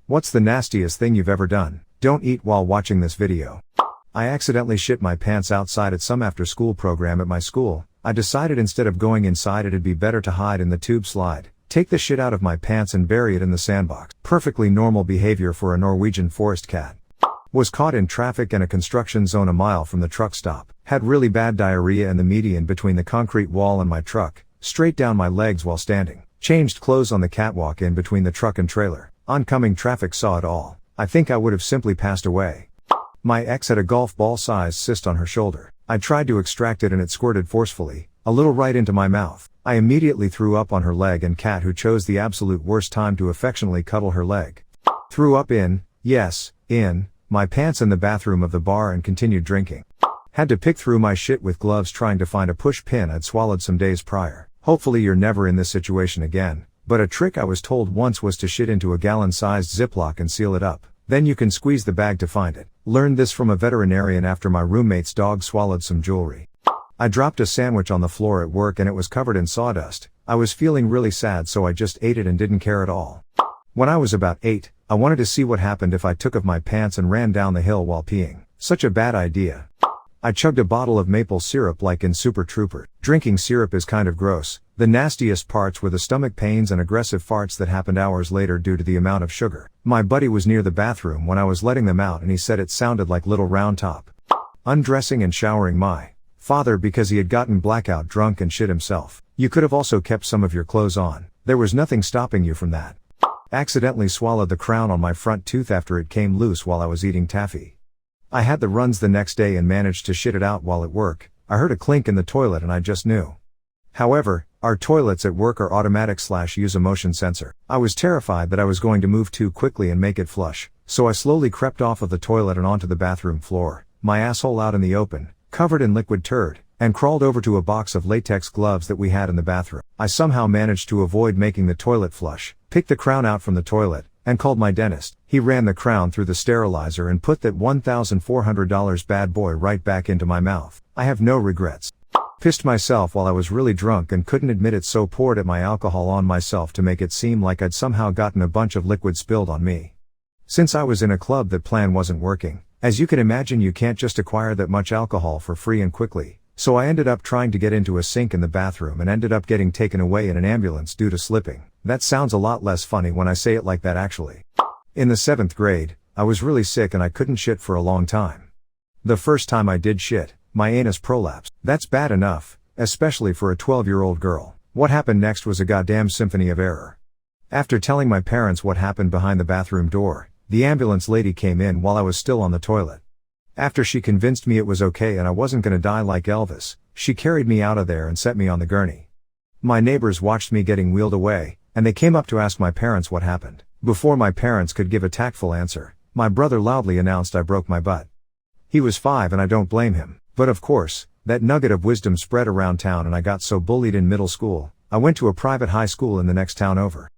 What's the nastiest thing you've ever done? Don't eat while watching this video. I accidentally shit my pants outside at some after-school program at my school. I decided instead of going inside it'd be better to hide in the tube slide, take the shit out of my pants and bury it in the sandbox. Perfectly normal behavior for a Norwegian forest cat. Was caught in traffic in a construction zone a mile from the truck stop. Had really bad diarrhea in the median between the concrete wall and my truck, straight down my legs while standing. Changed clothes on the catwalk in between the truck and trailer. Oncoming traffic saw it all. I think I would have simply passed away. My ex had a golf ball-sized cyst on her shoulder. I tried to extract it and it squirted forcefully, a little right into my mouth. I immediately threw up on her leg and cat, who chose the absolute worst time to affectionately cuddle her leg. Threw up in my pants in the bathroom of the bar and continued drinking. Had to pick through my shit with gloves trying to find a push pin I'd swallowed some days prior. Hopefully you're never in this situation again, but a trick I was told once was to shit into a gallon-sized Ziploc and seal it up. Then you can squeeze the bag to find it. Learned this from a veterinarian after my roommate's dog swallowed some jewelry. I dropped a sandwich on the floor at work and it was covered in sawdust. I was feeling really sad, so I just ate it and didn't care at all. When I was about 8, I wanted to see what happened if I took off my pants and ran down the hill while peeing. Such a bad idea. I chugged a bottle of maple syrup like in Super Trooper. Drinking syrup is kind of gross. The nastiest parts were the stomach pains and aggressive farts that happened hours later due to the amount of sugar. My buddy was near the bathroom when I was letting them out and he said it sounded like Little Round Top. Undressing and showering my father because he had gotten blackout drunk and shit himself. You could have also kept some of your clothes on. There was nothing stopping you from that. Accidentally swallowed the crown on my front tooth after it came loose while I was eating taffy. I had the runs the next day and managed to shit it out while at work. I heard a clink in the toilet and I just knew. However, our toilets at work are automatic/use a motion sensor. I was terrified that I was going to move too quickly and make it flush, so I slowly crept off of the toilet and onto the bathroom floor, my asshole out in the open, covered in liquid turd, and crawled over to a box of latex gloves that we had in the bathroom. I somehow managed to avoid making the toilet flush, picked the crown out from the toilet, and called my dentist. He ran the crown through the sterilizer and put that $1,400 bad boy right back into my mouth. I have no regrets. Pissed myself while I was really drunk and couldn't admit it, so poured at my alcohol on myself to make it seem like I'd somehow gotten a bunch of liquid spilled on me. Since I was in a club, that plan wasn't working. As you can imagine, you can't just acquire that much alcohol for free and quickly. So I ended up trying to get into a sink in the bathroom and ended up getting taken away in an ambulance due to slipping. That sounds a lot less funny when I say it like that actually. In the 7th grade, I was really sick and I couldn't shit for a long time. The first time I did shit, my anus prolapsed. That's bad enough, especially for a 12-year-old girl. What happened next was a goddamn symphony of error. After telling my parents what happened behind the bathroom door, the ambulance lady came in while I was still on the toilet. After she convinced me it was okay and I wasn't gonna die like Elvis, she carried me out of there and set me on the gurney. My neighbors watched me getting wheeled away, and they came up to ask my parents what happened. Before my parents could give a tactful answer, my brother loudly announced I broke my butt. He was 5 and I don't blame him, but of course, that nugget of wisdom spread around town and I got so bullied in middle school, I went to a private high school in the next town over.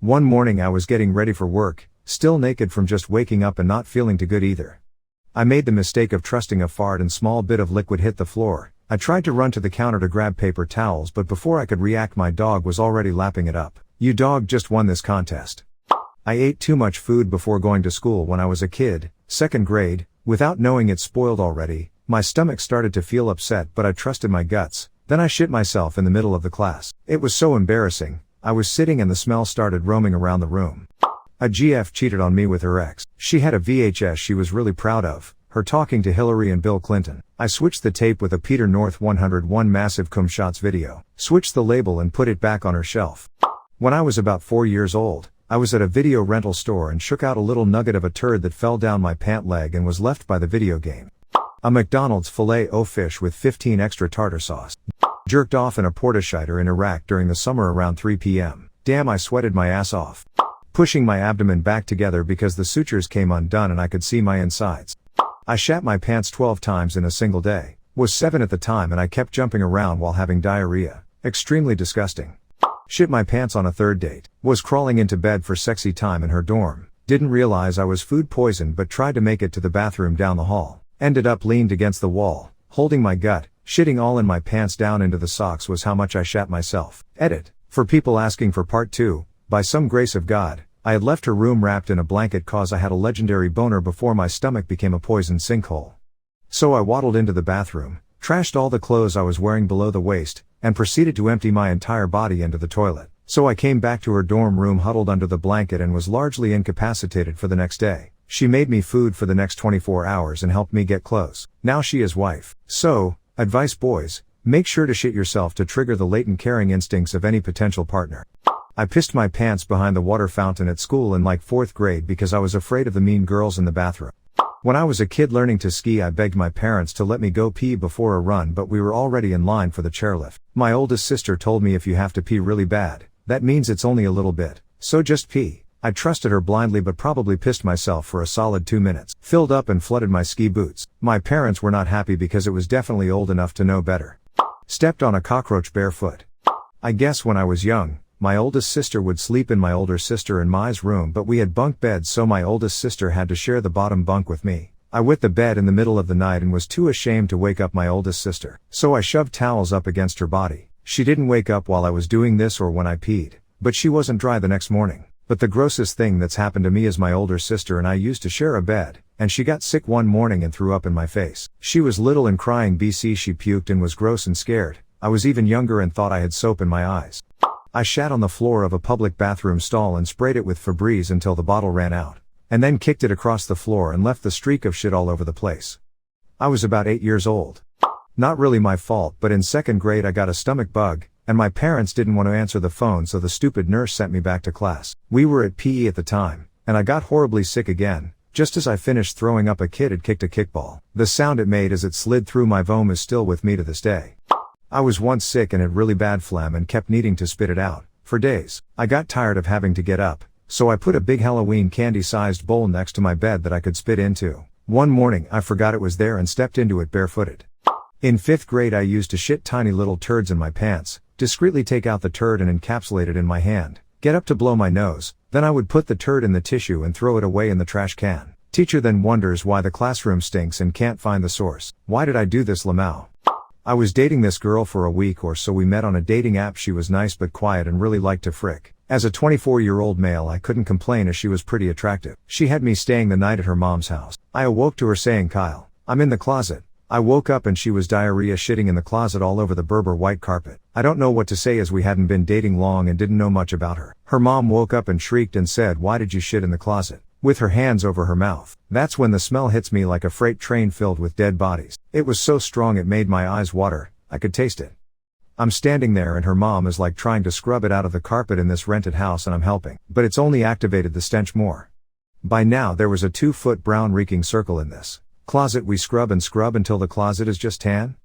One morning I was getting ready for work, still naked from just waking up and not feeling too good either. I made the mistake of trusting a fart and small bit of liquid hit the floor. I tried to run to the counter to grab paper towels, but before I could react my dog was already lapping it up. You dog just won this contest. I ate too much food before going to school when I was a kid, 2nd grade, without knowing it spoiled already. My stomach started to feel upset, but I trusted my guts. Then I shit myself in the middle of the class. It was so embarrassing. I was sitting and the smell started roaming around the room. A GF cheated on me with her ex. She had a VHS she was really proud of, her talking to Hillary and Bill Clinton. I switched the tape with a Peter North 101 massive cum shots video, switched the label and put it back on her shelf. When I was about 4 years old, I was at a video rental store and shook out a little nugget of a turd that fell down my pant leg and was left by the video game. A McDonald's filet-o-fish with 15 extra tartar sauce. Jerked off in a porta-shiter in Iraq during the summer around 3 p.m. Damn, I sweated my ass off. Pushing my abdomen back together because the sutures came undone and I could see my insides. I shat my pants 12 times in a single day. Was 7 at the time and I kept jumping around while having diarrhea. Extremely disgusting. Shit my pants on a 3rd date. Was crawling into bed for sexy time in her dorm. Didn't realize I was food poisoned but tried to make it to the bathroom down the hall. Ended up leaned against the wall, holding my gut, shitting all in my pants down into the socks was how much I shat myself. Edit. For people asking for part 2, by some grace of God, I had left her room wrapped in a blanket cause I had a legendary boner before my stomach became a poison sinkhole. So I waddled into the bathroom, trashed all the clothes I was wearing below the waist, and proceeded to empty my entire body into the toilet. So I came back to her dorm room huddled under the blanket and was largely incapacitated for the next day. She made me food for the next 24 hours and helped me get clothes. Now she is wife. So, advice boys, make sure to shit yourself to trigger the latent caring instincts of any potential partner. I pissed my pants behind the water fountain at school in like 4th grade because I was afraid of the mean girls in the bathroom. When I was a kid learning to ski, I begged my parents to let me go pee before a run, but we were already in line for the chairlift. My oldest sister told me if you have to pee really bad, that means it's only a little bit, so just pee. I trusted her blindly but probably pissed myself for a solid 2 minutes. Filled up and flooded my ski boots. My parents were not happy because it was definitely old enough to know better. Stepped on a cockroach barefoot. I guess when I was young, my oldest sister would sleep in my older sister and Mai's room, but we had bunk beds, so my oldest sister had to share the bottom bunk with me. I wet the bed in the middle of the night and was too ashamed to wake up my oldest sister. So I shoved towels up against her body. She didn't wake up while I was doing this or when I peed, but she wasn't dry the next morning. But the grossest thing that's happened to me is my older sister and I used to share a bed, and she got sick one morning and threw up in my face. She was little and crying BC. She puked and was gross and scared. I was even younger and thought I had soap in my eyes. I shat on the floor of a public bathroom stall and sprayed it with Febreze until the bottle ran out, and then kicked it across the floor and left the streak of shit all over the place. I was about 8 years old. Not really my fault, but in 2nd grade I got a stomach bug, and my parents didn't want to answer the phone, so the stupid nurse sent me back to class. We were at PE at the time, and I got horribly sick again. Just as I finished throwing up, a kid had kicked a kickball. The sound it made as it slid through my vom is still with me to this day. I was once sick and had really bad phlegm and kept needing to spit it out for days. I got tired of having to get up, so I put a big Halloween candy-sized bowl next to my bed that I could spit into. One morning I forgot it was there and stepped into it barefooted. In 5th grade I used to shit tiny little turds in my pants, discreetly take out the turd and encapsulate it in my hand, get up to blow my nose, then I would put the turd in the tissue and throw it away in the trash can. Teacher then wonders why the classroom stinks and can't find the source. Why did I do this, Lamau? I was dating this girl for a week or so. We met on a dating app. She was nice but quiet and really liked to frick. As a 24-year-old male I couldn't complain as she was pretty attractive. She had me staying the night at her mom's house. I awoke to her saying, "Kyle, I'm in the closet." I woke up and she was diarrhea shitting in the closet all over the Berber white carpet. I don't know what to say as we hadn't been dating long and didn't know much about her. Her mom woke up and shrieked and said, "Why did you shit in the closet?" with her hands over her mouth. That's when the smell hits me like a freight train filled with dead bodies. It was so strong it made my eyes water. I could taste it. I'm standing there and her mom is like trying to scrub it out of the carpet in this rented house and I'm helping. But it's only activated the stench more. By now there was a 2-foot brown reeking circle in this closet. We scrub and scrub until the closet is just tan.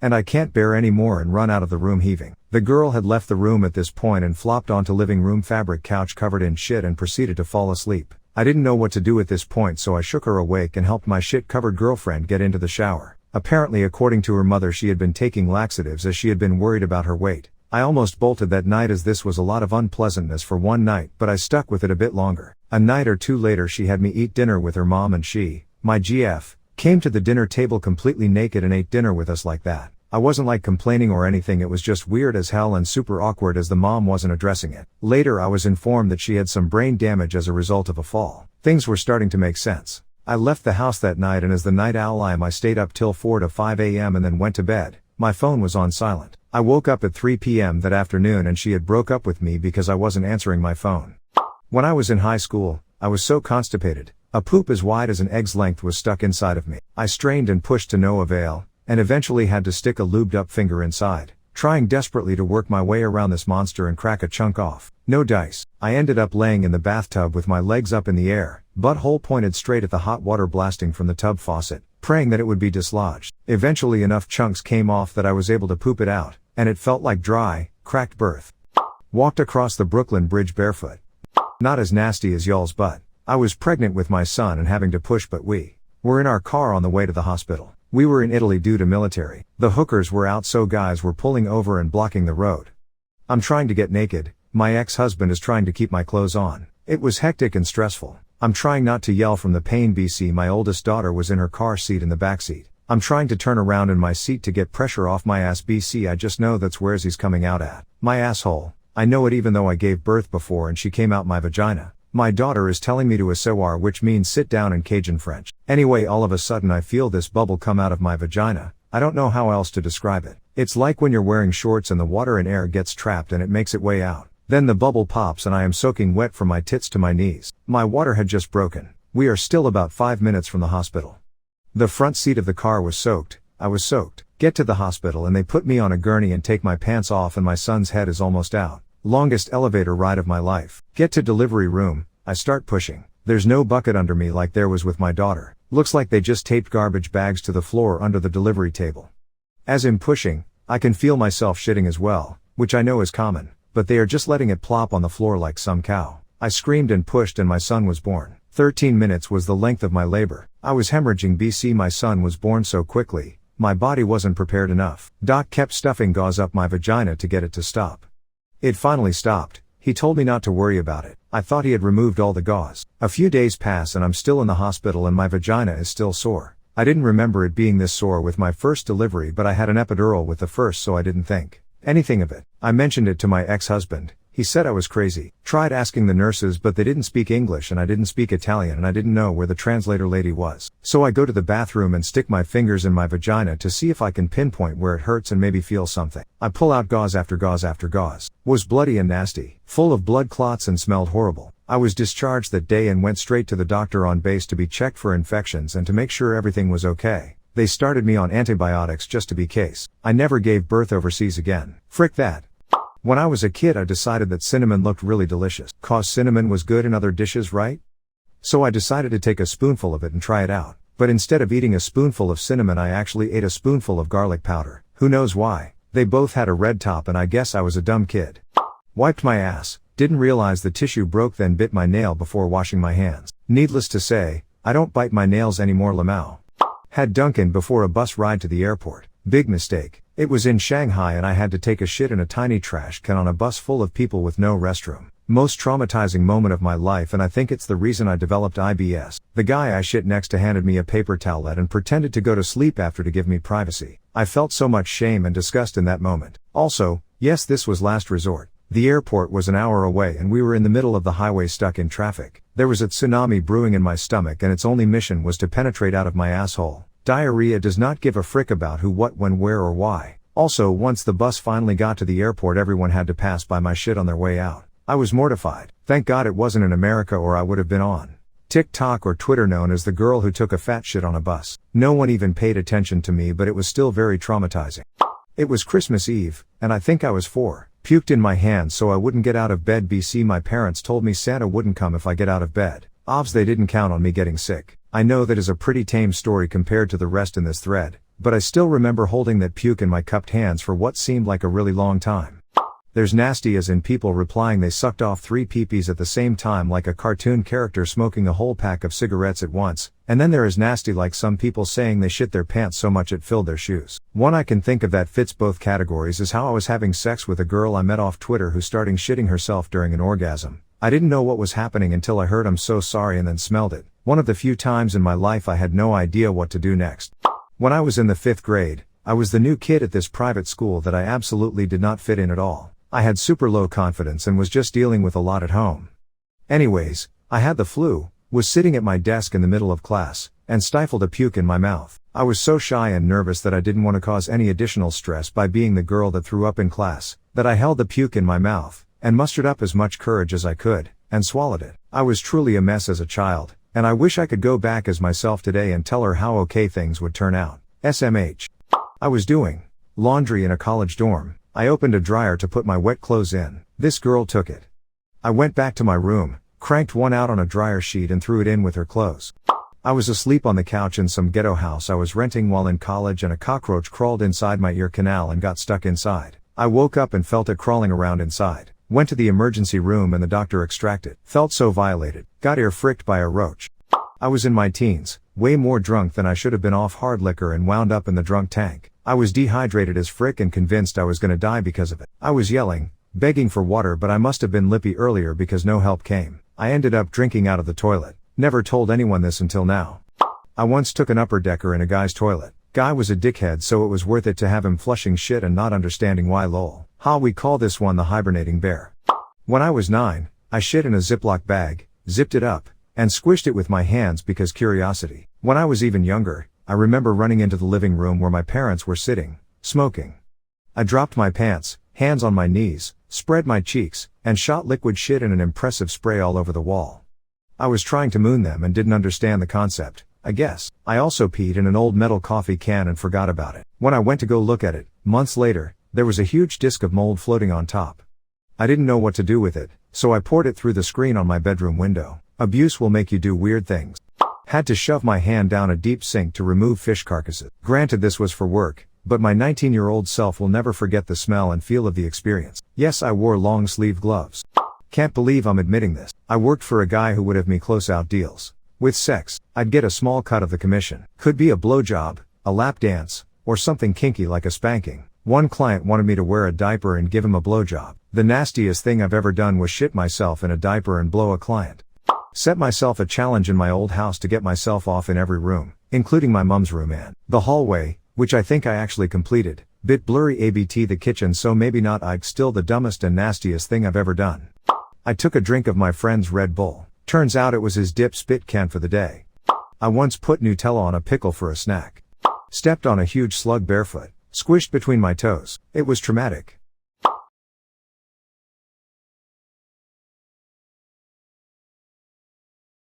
And I can't bear any more and run out of the room heaving. The girl had left the room at this point and flopped onto living room fabric couch covered in shit and proceeded to fall asleep. I didn't know what to do at this point, so I shook her awake and helped my shit-covered girlfriend get into the shower. Apparently, according to her mother, she had been taking laxatives as she had been worried about her weight. I almost bolted that night as this was a lot of unpleasantness for one night, but I stuck with it a bit longer. A night or two later she had me eat dinner with her mom and she, my GF, came to the dinner table completely naked and ate dinner with us like that. I wasn't like complaining or anything, it was just weird as hell and super awkward as the mom wasn't addressing it. Later I was informed that she had some brain damage as a result of a fall. Things were starting to make sense. I left the house that night and as the night owl I stayed up till 4 to 5 a.m. and then went to bed. My phone was on silent. I woke up at 3 p.m. that afternoon and she had broke up with me because I wasn't answering my phone. When I was in high school, I was so constipated. A poop as wide as an egg's length was stuck inside of me. I strained and pushed to no avail, and eventually had to stick a lubed up finger inside, trying desperately to work my way around this monster and crack a chunk off. No dice. I ended up laying in the bathtub with my legs up in the air, butthole pointed straight at the hot water blasting from the tub faucet, praying that it would be dislodged. Eventually enough chunks came off that I was able to poop it out, and it felt like dry, cracked birth. Walked across the Brooklyn Bridge barefoot. Not as nasty as y'all's, but I was pregnant with my son and having to push, but we were in our car on the way to the hospital. We were in Italy due to military. The hookers were out, so guys were pulling over and blocking the road. I'm trying to get naked. My ex-husband is trying to keep my clothes on. It was hectic and stressful. I'm trying not to yell from the pain. BC, my oldest daughter was in her car seat in the backseat. I'm trying to turn around in my seat to get pressure off my ass. BC, I just know that's where he's coming out at. My asshole. I know it even though I gave birth before and she came out my vagina. My daughter is telling me to asseoir, which means sit down in Cajun French. Anyway, all of a sudden I feel this bubble come out of my vagina. I don't know how else to describe it. It's like when you're wearing shorts and the water and air gets trapped and it makes its way out. Then the bubble pops and I am soaking wet from my tits to my knees. My water had just broken. We are still about 5 minutes from the hospital. The front seat of the car was soaked. I was soaked. Get to the hospital and they put me on a gurney and take my pants off and my son's head is almost out. Longest elevator ride of my life. Get to delivery room. I start pushing. There's no bucket under me like there was with my daughter. Looks like they just taped garbage bags to the floor under the delivery table. As I'm pushing, I can feel myself shitting as well, which I know is common, but they are just letting it plop on the floor like some cow. I screamed and pushed and my son was born. 13 minutes was the length of my labor. I was hemorrhaging BC. My son was born so quickly. My body wasn't prepared enough. Doc kept stuffing gauze up my vagina to get it to stop. It finally stopped. He told me not to worry about it. I thought he had removed all the gauze. A few days pass and I'm still in the hospital and my vagina is still sore. I didn't remember it being this sore with my first delivery, but I had an epidural with the first, so I didn't think anything of it. I mentioned it to my ex-husband. He said I was crazy. Tried asking the nurses, but they didn't speak English and I didn't speak Italian and I didn't know where the translator lady was. So I go to the bathroom and stick my fingers in my vagina to see if I can pinpoint where it hurts and maybe feel something. I pull out gauze after gauze after gauze. Was bloody and nasty, full of blood clots and smelled horrible. I was discharged that day and went straight to the doctor on base to be checked for infections and to make sure everything was okay. They started me on antibiotics just to be case. I never gave birth overseas again. Frick that. When I was a kid I decided that cinnamon looked really delicious. 'Cause cinnamon was good in other dishes, right? So I decided to take a spoonful of it and try it out. But instead of eating a spoonful of cinnamon I actually ate a spoonful of garlic powder. Who knows why? They both had a red top and I guess I was a dumb kid. Wiped my ass. Didn't realize the tissue broke, then bit my nail before washing my hands. Needless to say, I don't bite my nails anymore. Lamau. Had Dunkin' before a bus ride to the airport. Big mistake. It was in Shanghai and I had to take a shit in a tiny trash can on a bus full of people with no restroom. Most traumatizing moment of my life, and I think it's the reason I developed IBS. The guy I shit next to handed me a paper towelette and pretended to go to sleep after to give me privacy. I felt so much shame and disgust in that moment. Also, yes, this was last resort. The airport was an hour away and we were in the middle of the highway stuck in traffic. There was a tsunami brewing in my stomach and its only mission was to penetrate out of my asshole. Diarrhea does not give a frick about who, what, when, where or why. Also, once the bus finally got to the airport everyone had to pass by my shit on their way out. I was mortified. Thank God it wasn't in America or I would have been on TikTok or Twitter known as the girl who took a fat shit on a bus. No one even paid attention to me, but it was still very traumatizing. It was Christmas Eve, and I think I was 4. Puked in my hands so I wouldn't get out of bed. BC my parents told me Santa wouldn't come if I get out of bed. Obvs they didn't count on me getting sick. I know that is a pretty tame story compared to the rest in this thread, but I still remember holding that puke in my cupped hands for what seemed like a really long time. There's nasty as in people replying they sucked off 3 peepees at the same time like a cartoon character smoking a whole pack of cigarettes at once, and then there is nasty like some people saying they shit their pants so much it filled their shoes. One I can think of that fits both categories is how I was having sex with a girl I met off Twitter who started shitting herself during an orgasm. I didn't know what was happening until I heard "I'm so sorry" and then smelled it. One of the few times in my life I had no idea what to do next. When I was in the 5th grade, I was the new kid at this private school that I absolutely did not fit in at all. I had super low confidence and was just dealing with a lot at home. Anyways, I had the flu, was sitting at my desk in the middle of class, and stifled a puke in my mouth. I was so shy and nervous that I didn't want to cause any additional stress by being the girl that threw up in class, that I held the puke in my mouth, and mustered up as much courage as I could, and swallowed it. I was truly a mess as a child, and I wish I could go back as myself today and tell her how okay things would turn out. SMH. I was doing laundry in a college dorm. I opened a dryer to put my wet clothes in. This girl took it. I went back to my room, cranked one out on a dryer sheet and threw it in with her clothes. I was asleep on the couch in some ghetto house I was renting while in college and a cockroach crawled inside my ear canal and got stuck inside. I woke up and felt it crawling around inside. Went to the emergency room and the doctor extracted. Felt so violated. Got ear fricked by a roach. I was in my teens, way more drunk than I should have been off hard liquor and wound up in the drunk tank. I was dehydrated as frick and convinced I was gonna die because of it. I was yelling, begging for water, but I must have been lippy earlier because no help came. I ended up drinking out of the toilet. Never told anyone this until now. I once took an upper decker in a guy's toilet. Guy was a dickhead, so it was worth it to have him flushing shit and not understanding why. Lol. Ha, we call this one the hibernating bear. When I was 9, I shit in a Ziploc bag, zipped it up, and squished it with my hands because curiosity. When I was even younger, I remember running into the living room where my parents were sitting, smoking. I dropped my pants, hands on my knees, spread my cheeks, and shot liquid shit in an impressive spray all over the wall. I was trying to moon them and didn't understand the concept, I guess. I also peed in an old metal coffee can and forgot about it. When I went to go look at it, months later, there was a huge disc of mold floating on top. I didn't know what to do with it, so I poured it through the screen on my bedroom window. Abuse will make you do weird things. Had to shove my hand down a deep sink to remove fish carcasses. Granted, this was for work, but my 19-year-old self will never forget the smell and feel of the experience. Yes, I wore long-sleeve gloves. Can't believe I'm admitting this. I worked for a guy who would have me close out deals. With sex, I'd get a small cut of the commission. Could be a blowjob, a lap dance, or something kinky like a spanking. One client wanted me to wear a diaper and give him a blowjob. The nastiest thing I've ever done was shit myself in a diaper and blow a client. Set myself a challenge in my old house to get myself off in every room, including my mom's room and the hallway, which I think I actually completed. Bit blurry ABT the kitchen, so maybe not. I'd still the dumbest and nastiest thing I've ever done. I took a drink of my friend's Red Bull. Turns out it was his dip spit can for the day. I once put Nutella on a pickle for a snack. Stepped on a huge slug barefoot, squished between my toes. It was traumatic.